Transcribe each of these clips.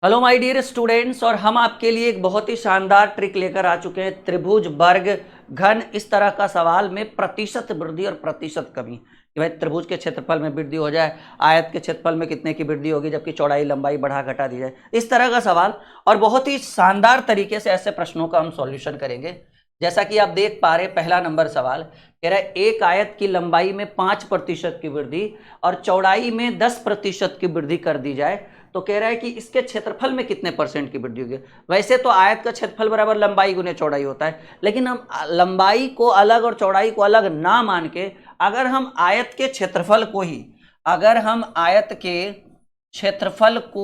Hello my dear students, और हम आपके लिए एक बहुत ही शानदार ट्रिक लेकर आ चुके हैं। त्रिभुज, वर्ग, घन, इस तरह का सवाल में प्रतिशत वृद्धि और प्रतिशत कमी कि भाई त्रिभुज के क्षेत्रफल में वृद्धि हो जाए, आयत के क्षेत्रफल में कितने की वृद्धि होगी जबकि चौड़ाई लंबाई बढ़ा घटा दी जाए, इस तरह का सवाल। और बहुत ही शानदार तरीके से ऐसे प्रश्नों का हम सॉल्यूशन करेंगे। जैसा कि आप देख पा रहे, पहला नंबर सवाल कह रहा है एक आयत की लंबाई में 5% की वृद्धि और चौड़ाई में 10% की वृद्धि कर दी जाए तो कह रहा है कि इसके क्षेत्रफल में कितने परसेंट की वृद्धि होगी। वैसे तो आयत का क्षेत्रफल बराबर लंबाई गुने चौड़ाई होता है, लेकिन हम लंबाई को अलग और चौड़ाई को अलग ना मान के अगर हम आयत के क्षेत्रफल को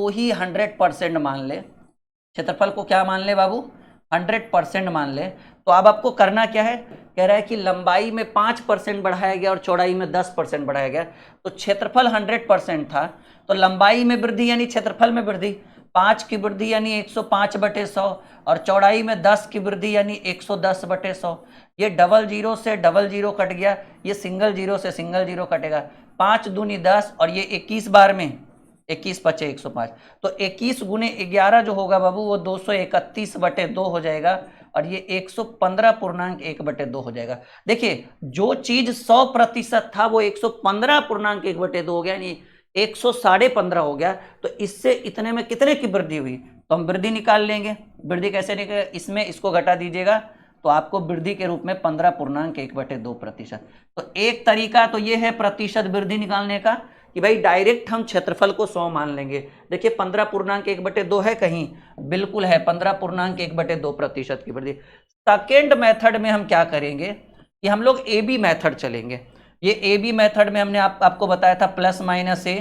ही 100% मान ले, क्षेत्रफल को क्या मान ले बाबू, 100% मान ले, तो अब आपको करना क्या है। कह रहा है कि लंबाई में 5% बढ़ाया गया और चौड़ाई में 10% बढ़ाया गया, तो क्षेत्रफल 100% था, तो लंबाई में वृद्धि यानी क्षेत्रफल में वृद्धि 5 की वृद्धि यानी 105/100 और चौड़ाई में 10 की वृद्धि यानी 110/100। ये डबल जीरो से डबल जीरो कट गया, ये सिंगल जीरो से सिंगल जीरो कटेगा, 5 दूनी 10 और ये 21 बार में 21 बचे 105, तो 21 गुने 11 जो होगा बाबू वो 231/2 हो जाएगा और ये 115.1/2 हो जाएगा। देखिए जो चीज 100% था वो 115.1/2 हो गया, यानी 115.5 हो गया। तो इससे इतने में कितने की वृद्धि हुई, तो हम वृद्धि निकाल लेंगे। वृद्धि कैसे निकलेगा, इसमें इसको घटा दीजिएगा तो आपको वृद्धि के रूप में 15.1/2%। तो एक तरीका तो ये है प्रतिशत वृद्धि निकालने का कि भाई डायरेक्ट हम क्षेत्रफल को 100 मान लेंगे। देखिए 15.1/2 है कहीं, बिल्कुल है 15.1/2% की वृद्धि। सेकेंड मेथड में हम क्या करेंगे कि हम लोग ए बी मेथड चलेंगे। ये ए बी मेथड में हमने आपको बताया था plus minus A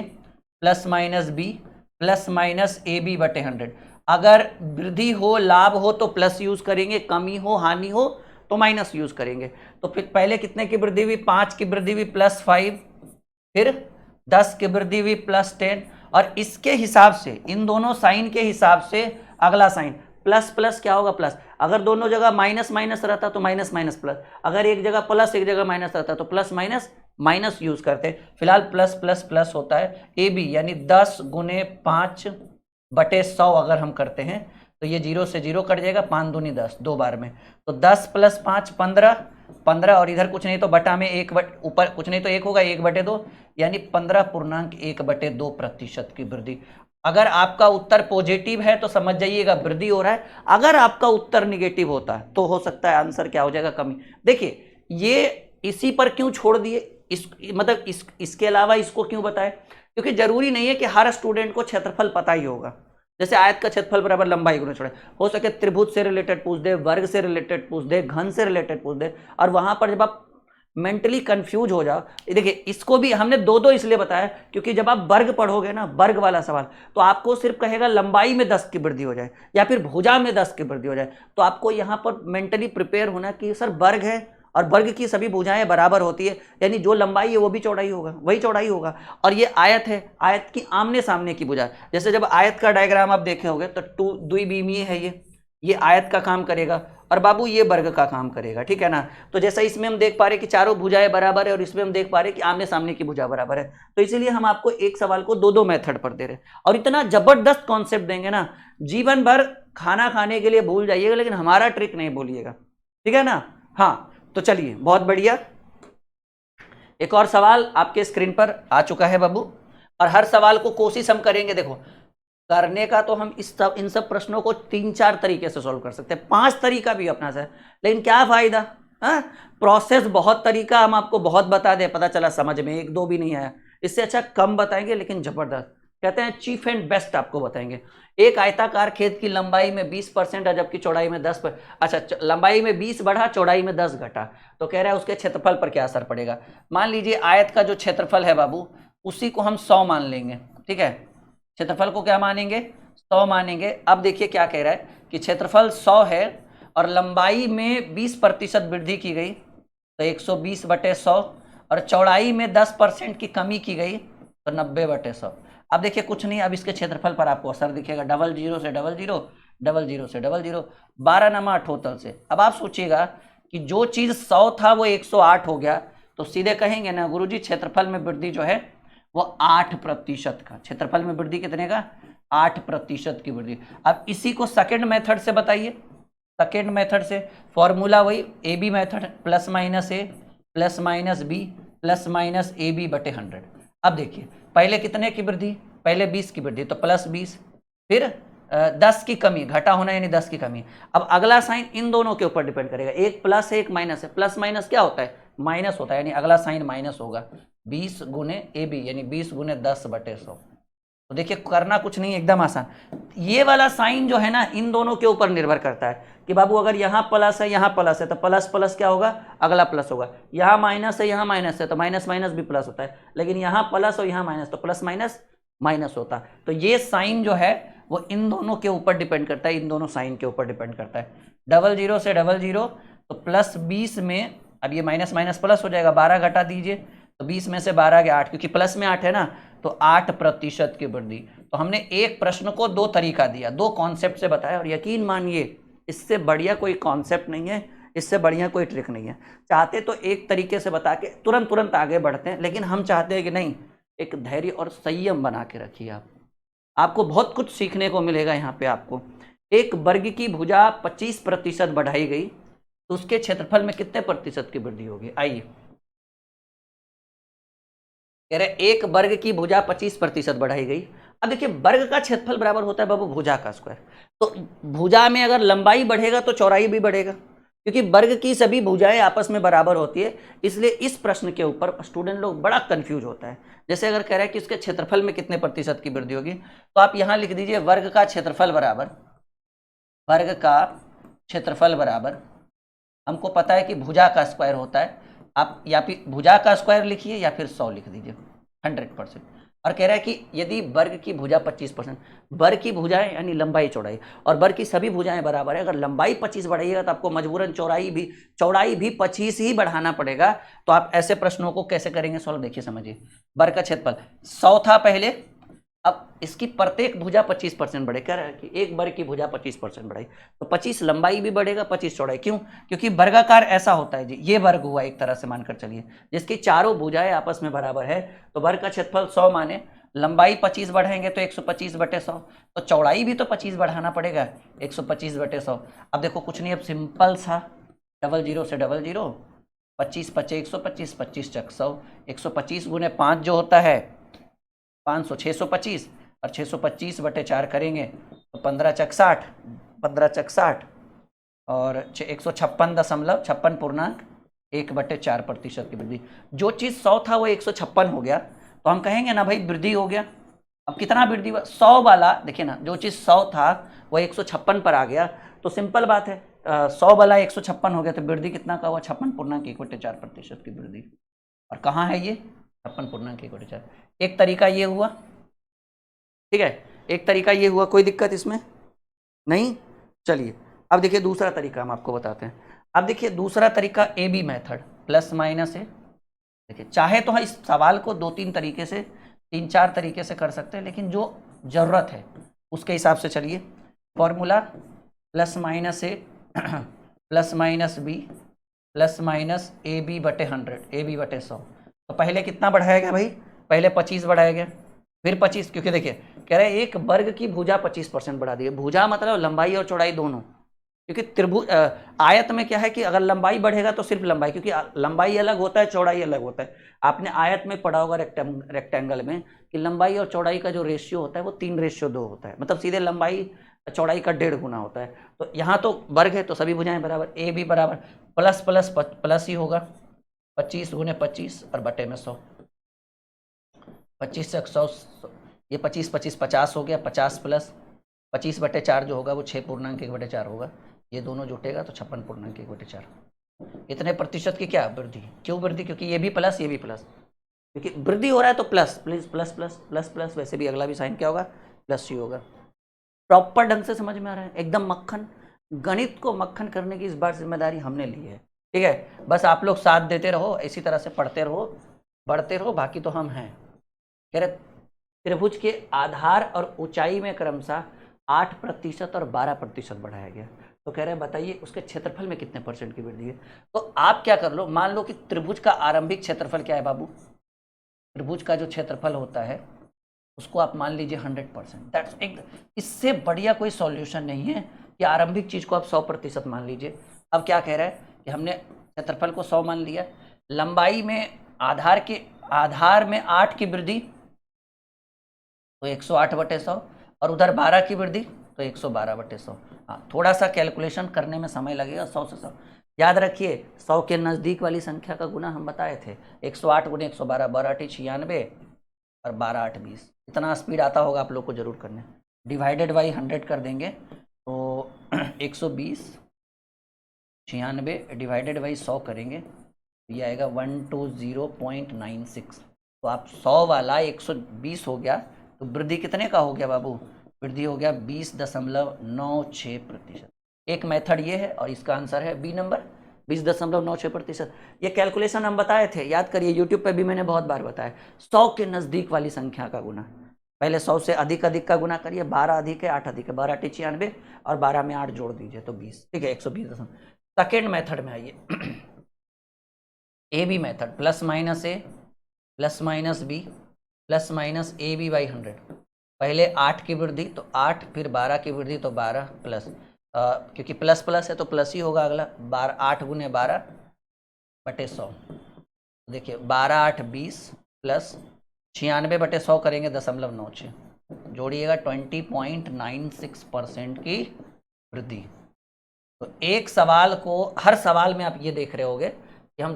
plus minus B plus minus A B बटे 100। अगर वृद्धि हो लाभ हो तो प्लस यूज करेंगे, कमी हो हानि हो तो माइनस यूज करेंगे। तो फिर पहले कितने की वृद्धि हुई, 5 की वृद्धि हुई +5, फिर 10 की वृद्धि हुई +10, और इसके हिसाब से इन दोनों साइन के हिसाब से अगला साइन प्लस प्लस क्या होगा प्लस। अगर दोनों जगह माइनस माइनस रहता तो माइनस माइनस प्लस, अगर एक जगह प्लस एक जगह माइनस रहता तो प्लस माइनस माइनस यूज करते। फिलहाल प्लस प्लस प्लस होता है ए बी, यानी 10 गुने 5/100 अगर हम करते हैं तो ये 0 से 0 कट जाएगा, 5 दूनी 10 दो बार में, तो 10 + 5 15 और इधर कुछ नहीं तो बटा में एक ऊपर कुछ नहीं तो एक होगा 1/2, यानी 15.1/2% की वृद्धि। अगर आपका उत्तर पॉजिटिव है तो समझ जाइएगा वृद्धि हो रहा है, अगर आपका उत्तर निगेटिव होता है तो हो सकता है आंसर क्या हो जाएगा, कमी। देखिए ये इसी पर क्यों छोड़ दिए, मतलब इसके अलावा इसको क्यों बताए, क्योंकि जरूरी नहीं है कि हर स्टूडेंट को क्षेत्रफल पता ही होगा। जैसे आयत का क्षेत्रफल बराबर लंबाई गुना चौड़ाई, हो सके त्रिभुज से रिलेटेड पूछ दे, वर्ग से रिलेटेड पूछ दे, घन से रिलेटेड पूछ दे, और वहां पर जब आप मेंटली कंफ्यूज हो जाओ। देखिए इसको भी हमने दो दो इसलिए बताया क्योंकि जब आप वर्ग पढ़ोगे ना, वर्ग वाला सवाल, तो आपको सिर्फ कहेगा लंबाई में 10 की वृद्धि हो जाए या फिर भुजा में 10 की वृद्धि हो जाए, तो आपको यहां पर मेंटली प्रिपेयर होना कि सर वर्ग है और वर्ग की सभी भुजाएं बराबर होती है, यानी जो लंबाई है वो भी चौड़ाई होगा, वही चौड़ाई होगा। और ये आयत है, आयत की आमने सामने की भुजा, जैसे जब आयत का डायग्राम आप देखे होंगे तो द्विविमीय है, ये आयत का काम करेगा और बाबू ये वर्ग का काम करेगा, ठीक है ना। तो जैसा इसमें हम देख पा रहे कि चारों भुजाएं बराबर है और इसमें हम देख पा रहे कि आमने सामने की भुजा बराबर है, तो इसीलिए हम आपको एक सवाल को दो दो मेथड पर दे रहे हैं और इतना जबरदस्त कॉन्सेप्ट देंगे ना, जीवन भर खाना खाने के लिए भूल जाइएगा लेकिन हमारा ट्रिक नहीं भूलिएगा, ठीक है ना। हाँ तो चलिए बहुत बढ़िया, एक और सवाल आपके स्क्रीन पर आ चुका है बाबू, और हर सवाल को कोशिश हम करेंगे, देखो करने का तो हम इन सब प्रश्नों को 3-4 तरीके से सॉल्व कर सकते हैं, 5 तरीका भी अपना से, लेकिन क्या फायदा, प्रोसेस बहुत तरीका हम आपको बहुत बता दें, पता चला समझ में 1-2 भी नहीं आया। इससे अच्छा कम बताएंगे लेकिन जबरदस्त, कहते हैं चीफ एंड बेस्ट आपको बताएंगे। एक आयताकार खेत की लंबाई में 20% है जबकि चौड़ाई में 10 पर, अच्छा लंबाई में 20 बढ़ा चौड़ाई में 10 घटा, तो कह रहा है उसके क्षेत्रफल पर क्या असर पड़ेगा। मान लीजिए आयत का जो क्षेत्रफल है बाबू उसी को हम 100 मान लेंगे, ठीक है, क्षेत्रफल को क्या मानेंगे 100 मानेंगे। अब देखिए क्या कह रहा है कि क्षेत्रफल 100 है और लंबाई में 20% वृद्धि की गई तो 120/100 और चौड़ाई में 10% की कमी की गई तो 90/100। अब देखिए कुछ नहीं, अब इसके क्षेत्रफल पर आपको असर दिखेगा, डबल जीरो से डबल जीरो, डबल जीरो से डबल जीरो, 12 नमा अठोतल से। अब आप सोचिएगा कि जो चीज 100 था वो 108 हो गया, तो सीधे कहेंगे ना गुरुजी क्षेत्रफल में वृद्धि जो है वो 8% का, क्षेत्रफल में वृद्धि कितने का 8% की वृद्धि। अब इसी को सेकंड मेथड से बताइए, सेकंड मेथड से फॉर्मूला वही A B method, plus minus A plus minus B plus minus A B बटे 100। अब देखिए पहले कितने की वृद्धि, पहले 20 की वृद्धि तो प्लस 20, फिर 10 की कमी, घटा होना यानी 10 की कमी। अब अगला साइन इन दोनों के ऊपर डिपेंड करेगा, एक प्लस है एक माइनस है, प्लस माइनस क्या होता है, माइनस होता है, यानी अगला साइन माइनस होगा। 20 गुने ए बी यानी 20 गुने 10 बटे 100। तो देखिए करना कुछ नहीं, एकदम आसान। ये वाला साइन जो है ना इन दोनों के ऊपर निर्भर करता है कि बाबू अगर यहाँ प्लस है यहाँ प्लस है तो प्लस प्लस क्या होगा, अगला प्लस होगा। यहाँ माइनस है यहाँ माइनस है तो माइनस माइनस भी प्लस होता है, लेकिन यहाँ प्लस और यहाँ माइनस तो प्लस माइनस माइनस होता है। तो ये साइन जो है वो इन दोनों के ऊपर डिपेंड करता है, इन दोनों साइन के ऊपर डिपेंड करता है। 00 से 00 तो प्लस 20 में, अब ये माइनस माइनस प्लस हो जाएगा, 12 घटा दीजिए तो 20 में से 12 गया 8, क्योंकि प्लस में 8 है ना, तो 8% की वृद्धि। तो हमने एक प्रश्न को दो तरीका दिया, दो कॉन्सेप्ट से बताया, और यकीन मानिए इससे बढ़िया कोई कॉन्सेप्ट नहीं है, इससे बढ़िया कोई ट्रिक नहीं है। चाहते तो एक तरीके से बता के तुरंत आगे बढ़ते हैं, लेकिन हम चाहते हैं कि नहीं, एक धैर्य और संयम बना के रखिए। आपको बहुत कुछ सीखने को मिलेगा यहाँ पे। आपको एक वर्ग की भुजा 25% बढ़ाई गई तो उसके क्षेत्रफल में कितने प्रतिशत की वृद्धि होगी, आइए। कह रहे एक वर्ग की भुजा 25% बढ़ाई गई। अब देखिए वर्ग का क्षेत्रफल बराबर होता है बाबू भुजा का स्क्वायर, तो भुजा में अगर लंबाई बढ़ेगा तो चौड़ाई भी बढ़ेगा, क्योंकि वर्ग की सभी भुजाएं आपस में बराबर होती है। इसलिए इस प्रश्न के ऊपर स्टूडेंट लोग बड़ा कंफ्यूज होता है। जैसे अगर कह रहा है कि उसके क्षेत्रफल में कितने प्रतिशत की वृद्धि होगी, तो आप यहां लिख दीजिए वर्ग का क्षेत्रफल बराबर, वर्ग का क्षेत्रफल बराबर, हमको पता है कि भुजा का स्क्वायर होता है, आप या फिर भुजा का स्क्वायर लिखिए या फिर 100 लिख दीजिए, 100%। और कह रहा है कि यदि वर्ग की भुजा 25%, वर्ग की भुजाएं यानी लंबाई चौड़ाई, और वर्ग की सभी भुजाएं बराबर है, अगर लंबाई 25 बढ़ाइएगा तो आपको मजबूरन चौड़ाई भी 25 ही बढ़ाना पड़ेगा। तो आप ऐसे प्रश्नों को कैसे करेंगे सॉल्व, देखिए समझिए। वर्ग का क्षेत्रफल 100 था पहले, अब इसकी प्रत्येक भुजा 25% बढ़े, कह रहा है कि एक वर्ग की भुजा 25% बढ़ाई तो 25 लंबाई भी बढ़ेगा 25 चौड़ाई। क्यों, क्योंकि वर्गाकार ऐसा होता है जी, ये वर्ग हुआ एक तरह से मानकर चलिए, जिसकी चारों भुजाएं आपस में बराबर है। तो वर्ग का क्षेत्रफल 100 माने, लंबाई 25 बढ़ाएंगे तो 125 बटे 100, तो चौड़ाई भी तो 25 बढ़ाना पड़ेगा, 125 बटे 100। अब देखो कुछ नहीं, अब सिंपल सा 00 से 00, 25 पचे 125, 25 चक 100, 125 गुने 5 जो होता है 500, 625, और 625 बटे 4 करेंगे तो 15 चक 60, 15 चक 60 और 156.56 बटे 4% की वृद्धि। जो चीज़ 100 था वो 156 हो गया, तो हम कहेंगे ना भाई वृद्धि हो गया। अब कितना वृद्धि हुआ, 100 वाला देखिए ना, जो चीज़ 100 था वो 156 पर आ गया, तो सिंपल बात है 100 वाला 156 हो गया, तो वृद्धि कितना का हुआ, 56.1/4% की वृद्धि। और कहाँ है ये 56.1/4। एक तरीका ये हुआ, ठीक है, एक तरीका ये हुआ, कोई दिक्कत इसमें नहीं। चलिए अब देखिए दूसरा तरीका हम आपको बताते हैं। अब देखिए दूसरा तरीका A B method, plus minus है। देखिए चाहे तो हम इस सवाल को 2-3 तरीके से, 3-4 तरीके से कर सकते हैं, लेकिन जो जरूरत है उसके हिसाब से चलिए। Formula plus minus A plus minus B plus minus A B बटे 100, ए बी बटे 100। तो पहले कितना बढ़ाया गया भाई, पहले 25 बढ़ाया गया, फिर 25, क्योंकि देखिए कह रहे हैं एक वर्ग की भुजा 25% बढ़ा दी है। भुजा मतलब लंबाई और चौड़ाई दोनों, क्योंकि त्रिभुज आयत में क्या है कि अगर लंबाई बढ़ेगा तो सिर्फ लंबाई, क्योंकि लंबाई अलग होता है चौड़ाई अलग होता है। आपने आयत में पढ़ा होगा रेक्टेंगल में कि लंबाई और चौड़ाई का जो रेशियो होता है वो 3:2 होता है, मतलब सीधे लंबाई चौड़ाई का 1.5 गुना होता है। तो यहाँ तो वर्ग है तो सभी भुजाएं बराबर, ए भी बराबर, प्लस प्लस प्लस ही होगा, 25 गुने 25 और बटे में 100, 25 से 100, ये 25 25 50 हो गया, 50 प्लस 25 बटे 4 जो होगा वो 6.1/4 होगा, ये दोनों जुटेगा तो 56.1/4। इतने प्रतिशत की क्या वृद्धि, क्यों वृद्धि, क्योंकि ये भी प्लस ये भी प्लस, क्योंकि वृद्धि हो रहा है तो plus plus plus plus plus plus, वैसे भी अगला भी साइन क्या होगा, प्लस ही होगा। प्रॉपर ढंग से समझ में आ रहा है, एकदम मक्खन। गणित को मक्खन करने की इस बार जिम्मेदारी हमने ली है, ठीक है। बस आप लोग साथ देते रहो, इसी तरह से पढ़ते रहो, बढ़ते रहो, बाकी तो हम हैं। कह रहे त्रिभुज के आधार और ऊंचाई में क्रमशः 8% और 12% बढ़ाया गया। तो कह रहे हैं बताइए उसके क्षेत्रफल में कितने % की वृद्धि है। तो आप क्या कर लो, मान लो कि त्रिभुज का आरंभिक क्षेत्रफल क्या है बाबू, त्रिभुज का जो क्षेत्रफल होता है उसको आप मान लीजिए 100%। दैट्स एक, इससे बढ़िया कोई सॉल्यूशन नहीं है कि आरंभिक चीज को आप 100% मान लीजिए। अब क्या कह रहा है कि हमने क्षेत्रफल को 100 मान लिया, लंबाई में आधार में 8 की वृद्धि तो 108/100, और उधर 12 की वृद्धि तो 112/100। हाँ, थोड़ा सा कैलकुलेशन करने में समय लगेगा। 100 से 100 याद रखिए, 100 के नज़दीक वाली संख्या का गुना हम बताए थे 108 गुने 112, 12 96 और 12 8 20। इतना स्पीड आता होगा आप लोग को जरूर करने। डिवाइडेड बाई 100 कर देंगे तो 120, 96 डिवाइडेड बाई 100 करेंगे तो ये आएगा 120.96। तो आप 100 वाला 120 हो गया तो वृद्धि कितने का हो गया बाबू? वृद्धि हो गया 20.96%। एक मेथड ये है और इसका आंसर है बी नंबर 20.96%। ये कैलकुलेशन हम बताए थे, याद करिए, यूट्यूब पे भी मैंने बहुत बार बताया। 100 के नज़दीक वाली संख्या का गुना, पहले 100 से अधिक का गुना करिए, 12 अधिक है 8 अधिक है, 12 8 96 और 12 में 8 जोड़ दीजिए तो 20, ठीक है 120। सेकेंड मेथड में आइए, A B method, plus minus A plus minus B plus minus A B by 100। पहले 8 की वृद्धि तो 8, फिर 12 की वृद्धि तो 12 प्लस, क्योंकि प्लस प्लस है तो प्लस ही होगा अगला, 8 गुने 12/100। देखिए 12 8 20 प्लस 96/100 करेंगे 0.96, जोड़िएगा 20.96% की वृद्धि। तो एक सवाल को, हर सवाल में आप ये देख रहे होगे कि हम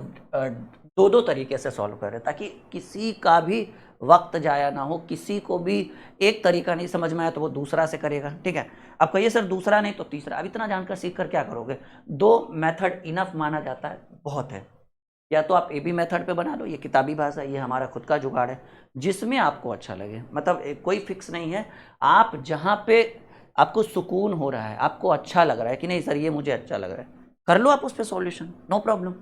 दो तरीके से सॉल्व कर रहे हैं ताकि किसी का भी वक्त जाया ना हो, किसी को भी एक तरीका नहीं समझ में आया तो वो दूसरा से करेगा, ठीक है। अब कहिए सर दूसरा नहीं तो तीसरा, अब इतना जानकर सीख कर क्या करोगे? 2 मेथड इनफ माना जाता है, बहुत है। या तो आप ए बी मेथड पे बना लो, ये किताबी भाषा, ये हमारा खुद का जुगाड़ है, जिसमें आपको अच्छा लगे, मतलब कोई फिक्स नहीं है। आप जहाँ पे आपको सुकून हो रहा है, आपको अच्छा लग रहा है कि नहीं सर ये मुझे अच्छा लग रहा है, कर लो आप उस पर सॉल्यूशन, नो प्रॉब्लम।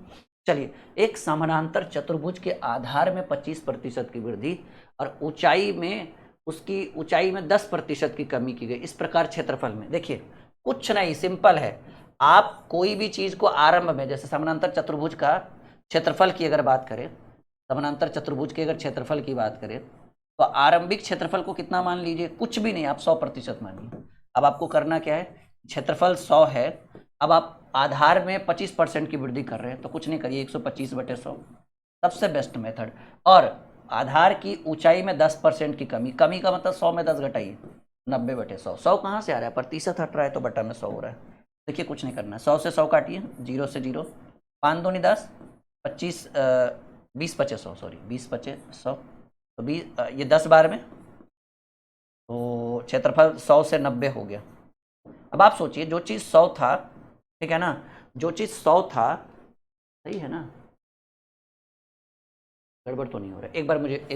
चलिए, एक समानांतर चतुर्भुज के आधार में 25% की वृद्धि और ऊंचाई में, उसकी ऊंचाई में 10% की कमी की गई, इस प्रकार क्षेत्रफल में। देखिए कुछ नहीं, सिंपल है। आप कोई भी चीज को आरंभ में, जैसे समानांतर चतुर्भुज का क्षेत्रफल की अगर बात करें, समानांतर चतुर्भुज के अगर क्षेत्रफल की बात करें तो आरंभिक क्षेत्रफल को कितना मान लीजिए? कुछ भी नहीं, आप 100% मानिए। अब आपको करना क्या है, क्षेत्रफल 100 है, अब आप आधार में 25% की वृद्धि कर रहे हैं तो कुछ नहीं करिए, 125/100 सबसे बेस्ट मेथड। और आधार की ऊंचाई में 10% की कमी, कमी का मतलब 100 में 10 घटाइए, 90/100। 100 कहाँ से आ रहा है? प्रतिशत हट रहा है तो बटा में 100 हो रहा है। देखिए कुछ नहीं करना है, 100 से 100 काटिए, 0 से 0, 5 दूनी 10, 25 20 पचे 100, सॉरी 20 पचे 100, तो 20 ये 10 बार में, तो क्षेत्रफल 100 से 90 हो गया। अब आप सोचिए, जो चीज़ 100 था, ठीक है ना, जो चीज़ 100 था, सही है ना, गड़बड़ तो नहीं हो रहा है? एक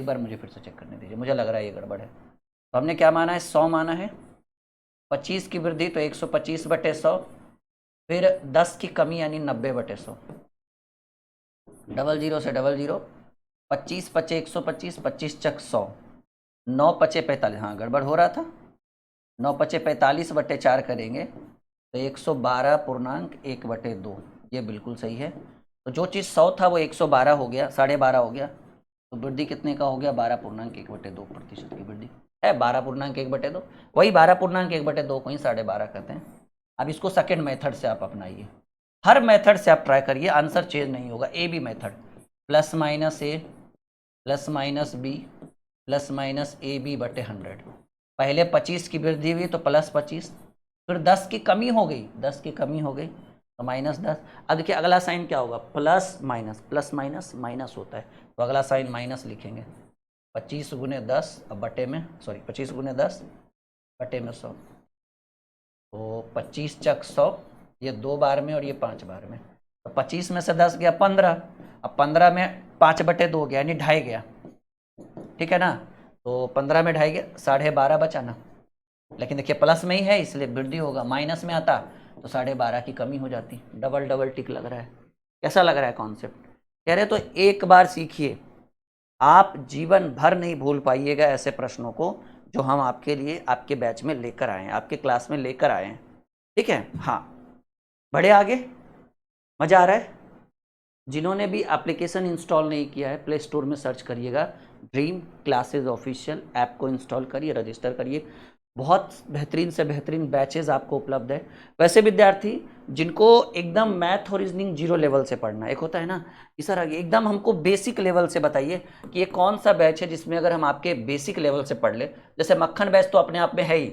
बार मुझे फिर से चेक करने दीजिए, मुझे लग रहा है ये गड़बड़ है। तो हमने क्या माना है? 100 माना है, 25 की वृद्धि तो 125/100, फिर 10 की कमी यानी 90/100, 00 से 00, 25 पचे 125, 25 चक 100, 9 पचे 45, हाँ गड़बड़ हो रहा था, 9 पचे 45/4 करेंगे तो 112.1/2, ये बिल्कुल सही है। तो जो चीज़ 100 था वो 112 हो गया, 12.5 हो गया, तो वृद्धि कितने का हो गया? 12.1/2% की वृद्धि है, 12.1/2, वही 12.1/2 को ही 12.5 कहते हैं। अब इसको सेकेंड मेथड से आप अपनाइए, हर मेथड से आप ट्राई करिए, आंसर चेंज नहीं होगा। A B method, plus minus A plus minus B plus minus A B बटे 100। पहले 25 की वृद्धि हुई तो प्लस 25, फिर 10 की कमी हो गई, 10 की कमी हो गई तो माइनस 10। अब देखिए अगला साइन क्या होगा? प्लस माइनस माइनस होता है, तो अगला साइन माइनस लिखेंगे। 25 गुने 10 अब बटे में, सॉरी 25 गुने 10 बटे में 100, तो 25 चक 100, ये 2 बार में और ये 5 बार में, तो 25 में से 10 गया 15, अब 15 में 5/2 गया यानी 2.5 गया, ठीक है ना, तो 15 में 2.5 गया, 12.5 बचा ना। लेकिन देखिए प्लस में ही है इसलिए वृद्धि होगा, माइनस में आता तो 12.5 की कमी हो जाती। डबल टिक लग रहा है, कैसा लग रहा है कॉन्सेप्ट? कह रहे तो एक बार सीखिए, आप जीवन भर नहीं भूल पाइएगा ऐसे प्रश्नों को जो हम आपके लिए आपके बैच में लेकर आए हैं, आपके क्लास में लेकर आए हैं, ठीक है। हाँ, बढ़े आगे, मजा आ रहा है? जिन्होंने भी एप्लीकेशन इंस्टॉल नहीं किया है, प्ले स्टोर में सर्च करिएगा ड्रीम क्लासेस ऑफिशियल, ऐप को इंस्टॉल करिए, रजिस्टर करिए। बहुत बेहतरीन से बेहतरीन बैचेज आपको उपलब्ध है। वैसे विद्यार्थी जिनको एकदम मैथ और रीजनिंग जीरो लेवल से पढ़ना, एक होता है ना कि सर एकदम हमको बेसिक लेवल से बताइए कि ये कौन सा बैच है जिसमें अगर हम आपके बेसिक लेवल से पढ़ ले। जैसे मक्खन बैच तो अपने आप में है ही,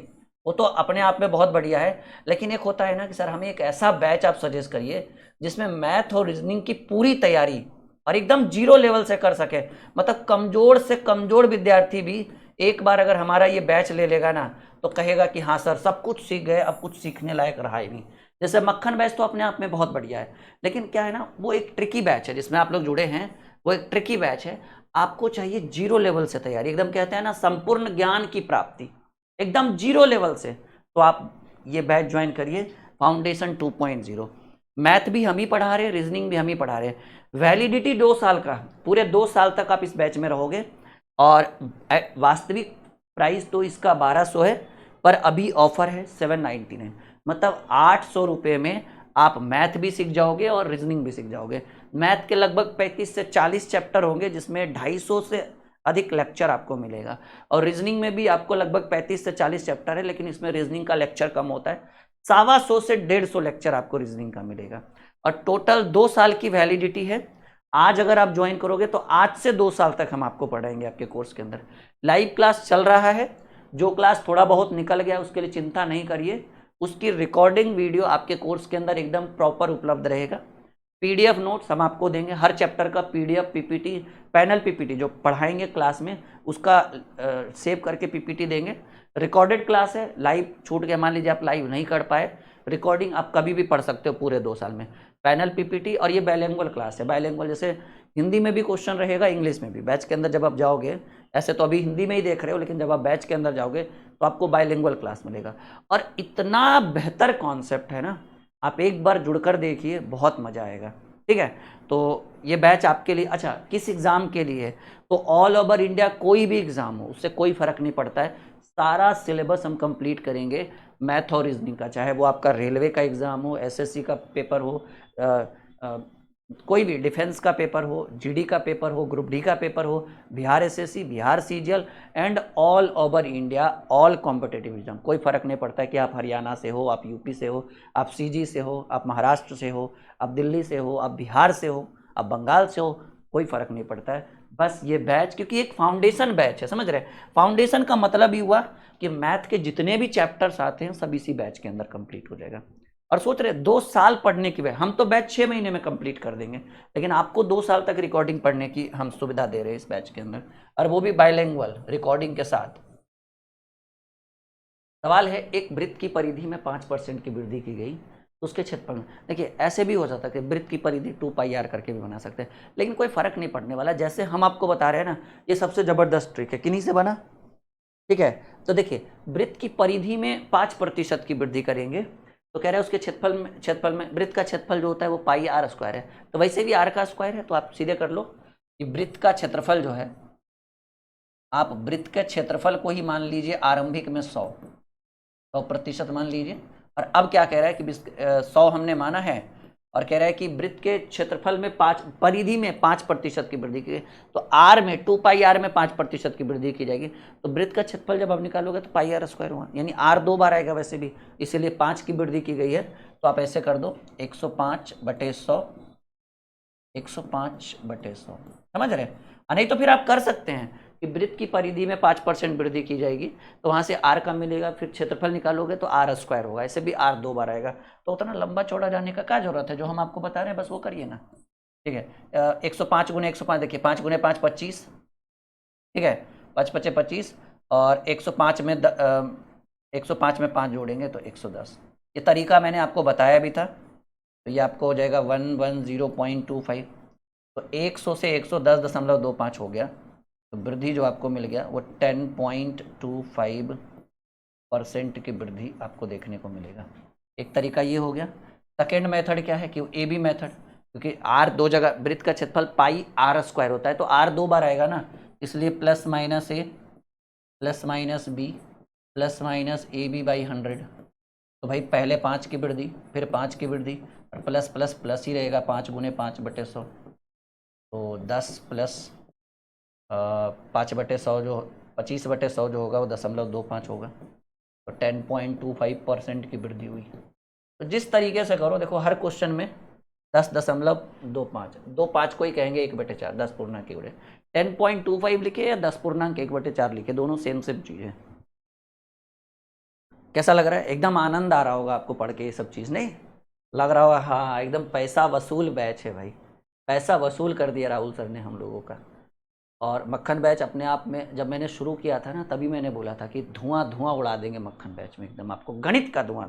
वो तो अपने आप में बहुत बढ़िया है, लेकिन एक होता है ना कि सर हमें एक ऐसा बैच आप सजेस्ट करिए जिसमें मैथ और रीजनिंग की पूरी तैयारी और एकदम जीरो लेवल से कर सके। मतलब कमजोर से कमजोर विद्यार्थी भी एक बार अगर हमारा ये बैच ले लेगा ना तो कहेगा कि हाँ सर सब कुछ सीख गए, अब कुछ सीखने लायक रहा ही नहीं। जैसे मक्खन बैच तो अपने आप में बहुत बढ़िया है, लेकिन क्या है ना वो एक ट्रिकी बैच है जिसमें आप लोग जुड़े हैं, वो एक ट्रिकी बैच है। आपको चाहिए जीरो लेवल से तैयारी, एकदम कहते हैं ना संपूर्ण ज्ञान की प्राप्ति एकदम जीरो लेवल से, तो आप ये बैच ज्वाइन करिए फाउंडेशन 2.0। मैथ भी हम ही पढ़ा रहे हैं, रीजनिंग भी हम ही पढ़ा रहे हैं। वैलिडिटी 2 साल का, पूरे 2 साल तक आप इस बैच में रहोगे। और वास्तविक प्राइस तो इसका 1200 है, पर अभी ऑफर है 799, मतलब 800 रुपये में आप मैथ भी सीख जाओगे और रीजनिंग भी सीख जाओगे। मैथ के लगभग 35 से 40 चैप्टर होंगे जिसमें 250 से अधिक लेक्चर आपको मिलेगा, और रीजनिंग में भी आपको लगभग 35 से 40 चैप्टर है, लेकिन इसमें रीजनिंग का लेक्चर कम होता है। 125 से 150 लेक्चर आपको रीजनिंग का मिलेगा, और टोटल 2 साल की वैलिडिटी है। आज अगर आप ज्वाइन करोगे तो आज से 2 साल तक हम आपको पढ़ाएंगे आपके कोर्स के अंदर। लाइव क्लास चल रहा है, जो क्लास थोड़ा बहुत निकल गया उसके लिए चिंता नहीं करिए, उसकी रिकॉर्डिंग वीडियो आपके कोर्स के अंदर एकदम प्रॉपर उपलब्ध रहेगा। पीडीएफ नोट्स हम आपको देंगे, हर चैप्टर का पीडीएफ पीपीटी, पैनल पीपीटी जो पढ़ाएंगे क्लास में उसका सेव करके पीपीटी देंगे। रिकॉर्डेड क्लास है, लाइव छूट गया, मान लीजिए आप लाइव नहीं कर पाए, रिकॉर्डिंग आप कभी भी पढ़ सकते हो पूरे 2 साल में। पैनल पीपीटी, और ये बाइलिंगुअल क्लास है, बाइलिंगुअल जैसे हिंदी में भी क्वेश्चन रहेगा, इंग्लिश में भी। बैच के अंदर जब आप जाओगे, ऐसे तो अभी हिंदी में ही देख रहे हो, लेकिन जब आप बैच के अंदर जाओगे तो आपको बाइलिंगुअल क्लास मिलेगा। और इतना बेहतर कॉन्सेप्ट है ना, आप एक बार जुड़कर देखिए, बहुत मजा आएगा। ठीक है, तो ये बैच आपके लिए, अच्छा किस एग्जाम के लिए है, तो ऑल ओवर इंडिया कोई भी एग्जाम हो उससे कोई फर्क नहीं पड़ता है, सारा सिलेबस हम कंप्लीट करेंगे मैथ और रीजनिंग का, चाहे वो आपका रेलवे का एग्जाम हो, एसएससी का पेपर हो, आ, आ, कोई भी डिफेंस का पेपर हो, जीडी का पेपर हो, ग्रुप डी का पेपर हो, Bihar SSC, Bihar CGL and all over India all competitive exam, कोई फर्क नहीं पड़ता है कि आप हरियाणा से हो, आप यूपी से हो, आप सीजी से हो, आप महाराष्ट्र से हो, आप दिल्ली से हो, आप बिहार से हो, आप बंगाल से हो, कोई फर्क नहीं पड़ता है। बस ये बैच, क्योंकि एक फाउंडेशन बैच है, समझ रहे हैं, फाउंडेशन का मतलब ही हुआ कि मैथ के जितने भी चैप्टर्स आते हैं सब इसी बैच के अंदर कंप्लीट हो जाएगा। और सोच रहे 2 साल पढ़ने की वजह, हम तो बैच 6 महीने में कंप्लीट कर देंगे, लेकिन आपको 2 साल तक रिकॉर्डिंग पढ़ने की हम सुविधा दे रहे हैं इस बैच के अंदर, और वो भी बाइलिंगुअल रिकॉर्डिंग के साथ। सवाल है, एक वृत्त की परिधि में 5% की वृद्धि की गई तो उसके क्षेत्रफल में, देखिए ऐसे भी हो जाता है कि वृत्त की परिधि 2πr करके भी बना सकते हैं, लेकिन कोई फर्क नहीं पड़ने वाला। जैसे हम आपको बता रहे हैं ना, ये सबसे जबरदस्त ट्रिक है, किन्हीं से बना। ठीक है, तो देखिए वृत्त की परिधि में 5% की वृद्धि करेंगे तो कह रहे हैं उसके क्षेत्रफल में वृत्त का क्षेत्रफल जो होता है वो πr² है, तो वैसे भी r का स्क्वायर है, तो आप सीधे कर लो कि वृत्त का क्षेत्रफल जो है, आप वृत्त के क्षेत्रफल को ही मान लीजिए आरंभिक में 100% मान लीजिए। और अब क्या कह रहा है कि 100 हमने माना है, और कह रहा है कि वृत्त के क्षेत्रफल में परिधि में 5% की वृद्धि की, तो r में 2πr में 5% की वृद्धि की जाएगी, तो वृत्त का क्षेत्रफल जब आप निकालोगे तो πr² होगा, यानी r 2 बार आएगा वैसे भी, इसीलिए 5 की वृद्धि की गई है। तो आप ऐसे कर दो 105/100, 105/100, समझ रहे हैं। नहीं तो फिर आप कर सकते हैं कि वृत्त की परिधि में 5% वृद्धि की जाएगी, तो वहां से r का मिलेगा, फिर क्षेत्रफल निकालोगे तो r² होगा, ऐसे भी r 2 बार आएगा, तो उतना लंबा चौड़ा जाने का क्या जरूरत है, जो हम आपको बता रहे हैं बस वो करिए ना। ठीक है, 105 × 105, देखिए 5 × 5 25, ठीक है, 5 × 5 25, और 105 में 105 में 5 जोड़ेंगे तो 110। ये तरीका मैंने आपको बताया भी था, तो ये आपको हो जाएगा 110.25, तो 100 से 110.25 हो गया, तो वृद्धि जो आपको मिल गया वो 10.25% की वृद्धि आपको देखने को मिलेगा। एक तरीका ये हो गया। सेकेंड मेथड क्या है कि ए बी मेथड, क्योंकि r 2 जगह, वृत्त का क्षेत्रफल πr² होता है, तो r 2 बार आएगा ना, इसलिए +-a +-b +-ab/100, तो भाई पहले 5 की वृद्धि, फिर 5 की वृद्धि, और प्लस प्लस प्लस ही रहेगा, 5 × 5/100, तो 10 प्लस 5/100 जो 25/100 जो होगा वो 0.25 होगा, तो 10.25% की वृद्धि हुई। तो जिस तरीके से करो, देखो हर क्वेश्चन में 10.25 25 को ही कहेंगे 1/4, 10 पूर्णांक 1/4। 10.25 लिखे या 10 पूर्णांक 1/4 लिखे, दोनों सेम सेम चीज़ है। कैसा लग रहा है? एकदम आनंद आ रहा होगा आपको पढ़ के ये सब चीज़, नहीं लग रहा होगा? हाँ, एकदम पैसा वसूल बैच है भाई, पैसा वसूल कर दिया राहुल सर ने हम लोगों का। और मक्खन बैच अपने आप में जब मैंने शुरू किया था ना, तभी मैंने बोला था कि धुआं धुआं उड़ा देंगे मक्खन बैच में, एकदम आपको गणित का धुआं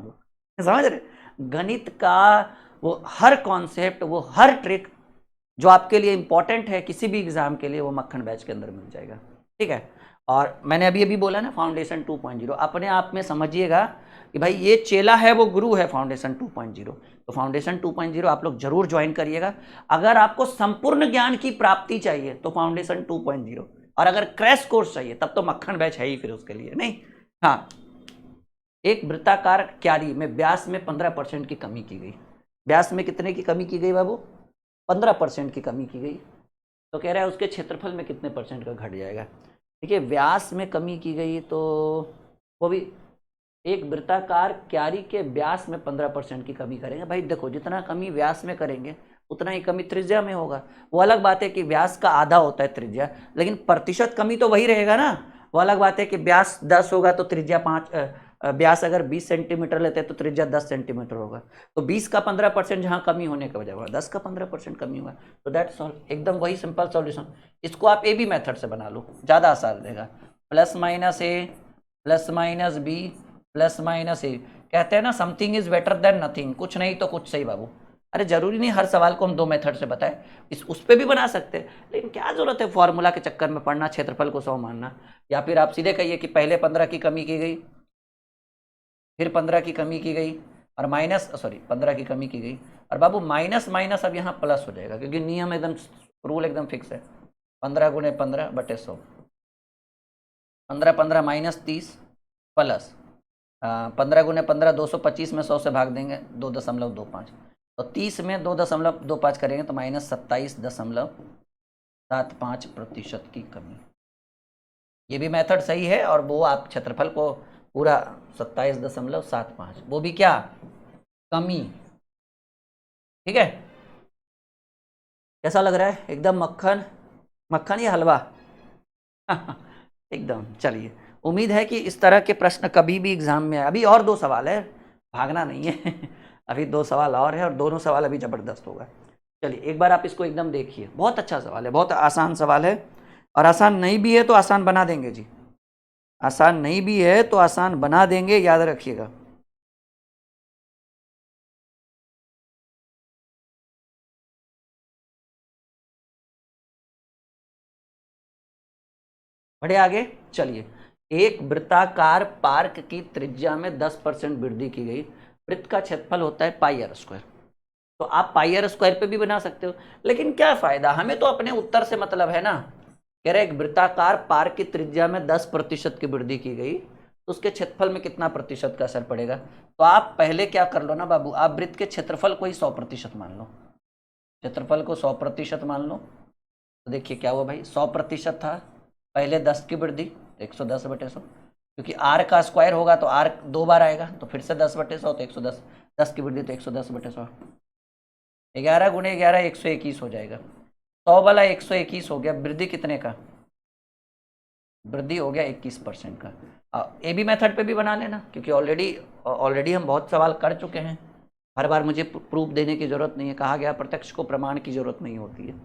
समझ रहे? गणित का वो हर कॉन्सेप्ट, वो हर ट्रिक जो आपके लिए इंपॉर्टेंट है किसी भी एग्जाम के लिए, वो मक्खन बैच के अंदर मिल जाएगा, ठीक है। और मैंने अभी अभी बोला ना फाउंडेशन 2.0, अपने आप में समझिएगा कि भाई ये चेला है वो गुरु है फाउंडेशन 2.0। तो फाउंडेशन 2.0 आप लोग जरूर ज्वाइन करिएगा। अगर आपको संपूर्ण ज्ञान की प्राप्ति चाहिए तो फाउंडेशन 2.0, और अगर क्रैश कोर्स चाहिए तब तो मक्खन बैच है ही फिर उसके लिए, नहीं। हाँ, एक वृत्ताकार क्यारी में व्यास में 15% की कमी की गई। व्यास में कितने की कमी की गई बाबू? 15% की कमी की गई। तो कह रहा है उसके क्षेत्रफल में कितने परसेंट का घट जाएगा। देखिए, व्यास में कमी की गई तो वो भी एक वृत्ताकार क्यारी के व्यास में 15% की कमी करेंगे। भाई देखो, जितना कमी व्यास में करेंगे उतना ही कमी त्रिज्या में होगा। वो अलग बात है कि व्यास का आधा होता है त्रिज्या, लेकिन प्रतिशत कमी तो वही रहेगा ना। वो अलग बात है कि व्यास 10 होगा तो त्रिज्या 5, व्यास अगर 20 सेंटीमीटर लेते हैं तो त्रिज्या 10 सेंटीमीटर होगा। तो 20 का 15% जहाँ कमी होने का बजाय 10 का 15% कमी हुआ। तो दैट सॉल्व, एकदम वही सिंपल सॉल्यूशन। इसको आप ए बी मेथड से बना लो, ज़्यादा आसान रहेगा। Plus minus A plus minus B plus minus a. कहते हैं ना, something is better than nothing, कुछ नहीं तो कुछ सही बाबू। अरे जरूरी नहीं हर सवाल को हम 2 मेथड से बताएं, उस पर भी बना सकते हैं, लेकिन क्या जरूरत है फॉर्मूला के चक्कर में पढ़ना, क्षेत्रफल को 100 मानना। या फिर आप सीधे कहिए कि पहले 15 की कमी की गई, फिर 15 की कमी की गई, और 15 की कमी की गई, और बाबू माइनस माइनस अब यहाँ प्लस हो जाएगा, क्योंकि नियम एकदम, रूल एकदम फिक्स है। 15 गुणे 15/100, 15 15 माइनस 30 प्लस 15 गुणे 15 225 में 100 से भाग देंगे 2.25, तो 30 में 2.25 करेंगे तो माइनस 27.75% की कमी। ये भी मेथड सही है, और वो आप क्षेत्रफल को पूरा 27.75, वो भी क्या कमी, ठीक है। कैसा लग रहा है? एकदम मक्खन मक्खन या हलवा? एकदम। चलिए, उम्मीद है कि इस तरह के प्रश्न कभी भी एग्जाम में आए। अभी और 2 सवाल है, भागना नहीं है। अभी 2 सवाल और है, और दोनों सवाल अभी जबरदस्त होगा। चलिए एक बार आप इसको एकदम देखिए, बहुत अच्छा सवाल है, बहुत आसान सवाल है, और आसान नहीं भी है तो आसान बना देंगे जी, आसान नहीं भी है तो आसान बना देंगे, याद रखिएगा। बढ़े आगे, चलिए। एक वृत्ताकार पार्क की त्रिज्या में 10% वृद्धि की गई। वृत्त का क्षेत्रफल होता है पाई आर स्क्वायर, तो आप पाई आर स्क्वायर पे भी बना सकते हो, लेकिन क्या फायदा, हमें तो अपने उत्तर से मतलब है ना। कह रहे एक वृत्ताकार पार्क की त्रिज्या में 10% की वृद्धि की गई, तो उसके क्षेत्रफल में कितना प्रतिशत का असर पड़ेगा। तो आप पहले क्या कर लो ना बाबू, आप वृत्त के क्षेत्रफल को ही 100% मान लो, क्षेत्रफल को 100% मान लो। तो देखिए क्या हुआ भाई, 100% था, पहले 10 की वृद्धि, 110/100, क्योंकि आर का स्क्वायर होगा तो आर 2 बार आएगा, तो फिर से 10/100, तो 110, 10 की वृद्धि तो 110/100, 11 गुणे 11 121 हो जाएगा। 100 वाला 121 हो गया, वृद्धि कितने का, वृद्धि हो गया 21% का। ए बी मेथड पे भी बना लेना, क्योंकि ऑलरेडी हम बहुत सवाल कर चुके हैं, हर बार मुझे प्रूफ देने की ज़रूरत नहीं है, कहा गया प्रत्यक्ष को प्रमाण की ज़रूरत नहीं होती है।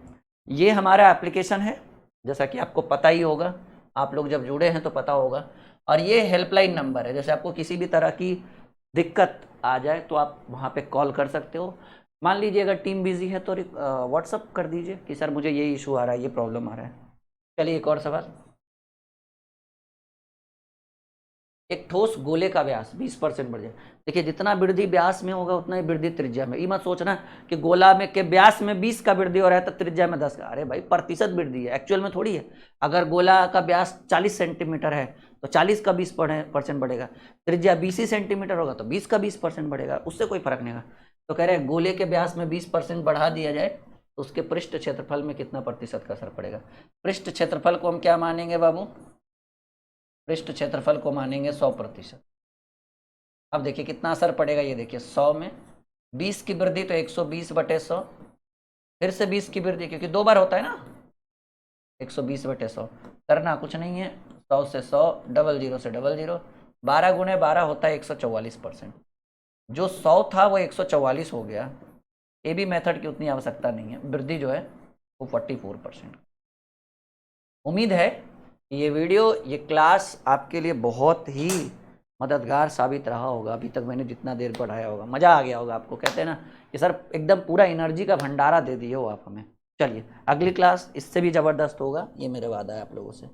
ये हमारा एप्लीकेशन है, जैसा कि आपको पता ही होगा, आप लोग जब जुड़े हैं तो पता होगा, और ये हेल्पलाइन नंबर है, जैसे आपको किसी भी तरह की दिक्कत आ जाए तो आप वहाँ पे कॉल कर सकते हो। मान लीजिए अगर टीम बिजी है तो व्हाट्सअप कर दीजिए कि सर मुझे ये इशू आ रहा है, ये प्रॉब्लम आ रहा है। चलिए एक और सवाल। एक ठोस गोले का व्यास 20% बढ़ जाए। देखिए, जितना वृद्धि व्यास में होगा उतना ही वृद्धि त्रिज्या में। ये मत सोचना कि गोला में के व्यास में 20 का वृद्धि हो रहा है तो त्रिज्या में 10 का। अरे भाई, प्रतिशत वृद्धि है, एक्चुअल में थोड़ी है। अगर गोला का व्यास 40 सेंटीमीटर है तो 40 का 20% बढ़ेगा, त्रिज्या 20 ही सेंटीमीटर होगा तो 20 का 20% बढ़ेगा, उससे कोई फर्क नहीं होगा। तो कह रहे हैं गोले के व्यास में 20% बढ़ा दिया जाए तो उसके पृष्ठ क्षेत्रफल में कितना प्रतिशत का असर पड़ेगा। पृष्ठ क्षेत्रफल को हम क्या मानेंगे बाबू, पृष्ठ क्षेत्रफल को मानेंगे 100%। अब देखिए कितना असर पड़ेगा, ये देखिए 100 में 20 की वृद्धि तो 120/100, फिर से 20 की वृद्धि क्योंकि 2 बार होता है ना, 120/100 करना कुछ नहीं है, 100 से 100, 00 से 00, 12 गुणे 12 होता है 144%। जो 100 था वो 144 हो गया। ए बी मेथड की उतनी आवश्यकता नहीं है, वृद्धि जो है वो 44%। उम्मीद है ये वीडियो, ये क्लास आपके लिए बहुत ही मददगार साबित रहा होगा। अभी तक मैंने जितना देर पढ़ाया होगा मज़ा आ गया होगा आपको। कहते हैं ना कि सर एकदम पूरा एनर्जी का भंडारा दे दिए हो आप हमें। चलिए अगली क्लास इससे भी ज़बरदस्त होगा, ये मेरा वादा है आप लोगों से।